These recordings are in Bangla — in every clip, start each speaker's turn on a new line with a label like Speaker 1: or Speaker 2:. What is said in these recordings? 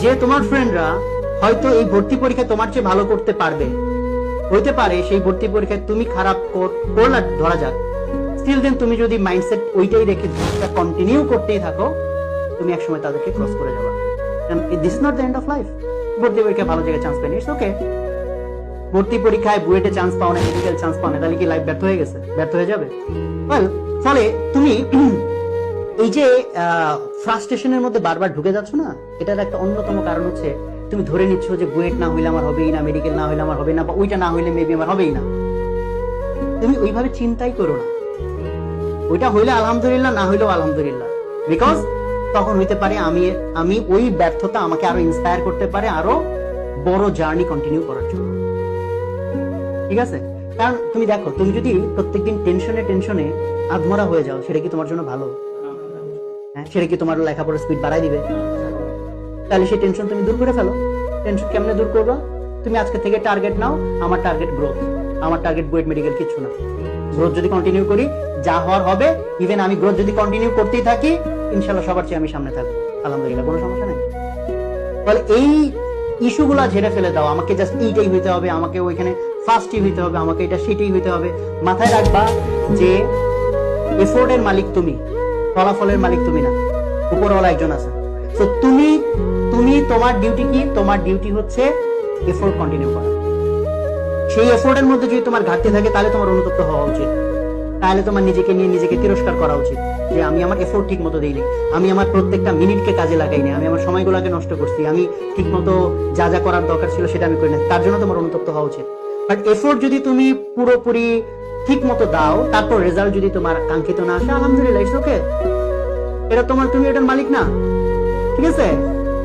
Speaker 1: যে তোমার ফ্রেন্ডরা হয়তো এই ভর্তি পরীক্ষায় তোমার চেয়ে ভালো করতে পারবে, হইতে পারে সেই ভর্তি পরীক্ষায় তুমি খারাপ করলা ধরা যাক, স্টিল দেন তুমি যদি মাইন্ডসেট ওইটাই রেখে কন্টিনিউ করতেই থাকো, তুমি একসময় তাদেরকে ক্রস করে যাবা। This is not the end of life. ভর্তি পরীক্ষায় ভালো জায়গায় চান্স পাইনি, ইটস ওকে। ভর্তি পরীক্ষায় বুয়েটে চান্স পাও না, মেডিকেল চান্স পাও না, তাহলে কি লাইফ ব্যর্থ হয়ে গেছে? ব্যর্থ হয়ে যাবে? ওয়েল, ফলে তুমি এই যে ফ্রাস্ট্রেশনের মধ্যে বারবার ঢুকে যাচ্ছ না, এটার একটা অন্যতম কারণ হচ্ছে তুমি ধরে নিচ্ছ যে বুয়েট না হইলে আমার হবেই না, মেডিকেল না হইলে আমার হবে না, বা ওইটা না হইলে মেবি আমার হবেই না। তুমি ওইভাবে চিন্তাই করো না, ওইটা হইলে আলহামদুলিল্লাহ, না হইলেও আলহামদুলিল্লাহ। বিকজ তখন হইতে পারে আমি ওই ব্যর্থতা আমাকে আরো ইন্সপায়ার করতে পারে আরো বড় জার্নি কন্টিনিউ করার জন্য। ঠিক আছে? কারণ তুমি দেখো, তুমি যদি প্রত্যেকদিন টেনশনে আধমরা হয়ে যাও, সেটা কি তোমার জন্য ভালো? হ্যাঁ, সেটা কি তোমার লেখাপড়ার স্পিড বাড়াই দিবে? তাহলে সেই টেনশন তুমি দূর করে ফেলো। টেনশন কেমনে দূর করবা? তুমি আজকে থেকে টার্গেট নাও, আমার টার্গেট গ্রোথ, আমার টার্গেট বুয়েট মেডিকেল কিচ্ছু না। গ্রোথ যদি কন্টিনিউ করি, যা হওয়ার হবে। ইভেন আমি গ্রোথ যদি কন্টিনিউ করতেই থাকি, ইনশাল্লাহ সবার চেয়ে আমি সামনে থাকবো, আলহামদুলিল্লাহ, কোনো সমস্যা নেই। তাহলে এই ইস্যুগুলা ঝেড়ে ফেলে দাও। আমাকে জাস্ট এইটাই হইতে হবে, আমাকে ওইখানে ফার্স্টই হইতে হবে, আমাকে এটা সেটাই হইতে হবে। মাথায় রাখবা যে এফোর্টের মালিক তুমি, ফলাফলের মালিক তুমি না, উপরওয়ালা একজন আছে। তো তুমি তোমার ডিউটি কি? তোমার ডিউটি হচ্ছে এফোর্ট কন্টিনিউ করা। সেই এফোর্টের মধ্যে যদি তোমার ঘাটতি থাকে, তাহলে তোমার অনুতপ্ত হওয়া উচিত, তাহলে তোমার নিজেকে নিয়ে নিজেকে তিরস্কার করা উচিত যে আমি আমার এফোর্ট ঠিক মতো দিইনি, আমি আমার প্রত্যেকটা মিনিটকে কাজে লাগাইনি, আমি আমার সময়গুলোকে নষ্ট করছি, আমি ঠিক মতো যা যা করার দরকার ছিল সেটা আমি করি না। তার জন্য তোমার অনুতপ্ত হওয়া উচিত। বাট এফোর্ট যদি তুমি পুরোপুরি ঠিক মতো দাও, তারপর রেজাল্ট যদি তোমার কাঙ্ক্ষিত না আসে, আলহামদুলিল্লাহ, ইটস ওকে। এটা তোমার, তুমি এটার মালিক না। ঠিক আছে?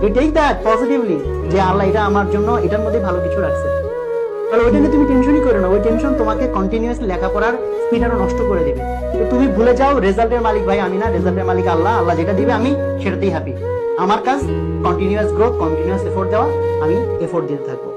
Speaker 1: ইউ টেক দ্যাট পজিটিভলি যে আল্লাহ এটা আমার জন্য, এটার মধ্যে ভালো কিছু রাখছে। তাহলে ওইটা নিয়ে তুমি টেনশনই করো না। ওই টেনশন তোমাকে কন্টিনিউয়াসলি লেখাপড়ার স্পিড আরো নষ্ট করে দিবে। তো তুমি ভুলে যাও রেজাল্টের মালিক ভাই আমি না, রেজাল্টের মালিক আল্লাহ। আল্লাহ যেটা দিবে আমি সেটাতেই হ্যাপি। আমার কাজ কন্টিনিউয়াস গ্রোথ, কন্টিনিউয়াস এফোর্ট দেওয়া, আমি এফোর্ট দিতে থাকবো।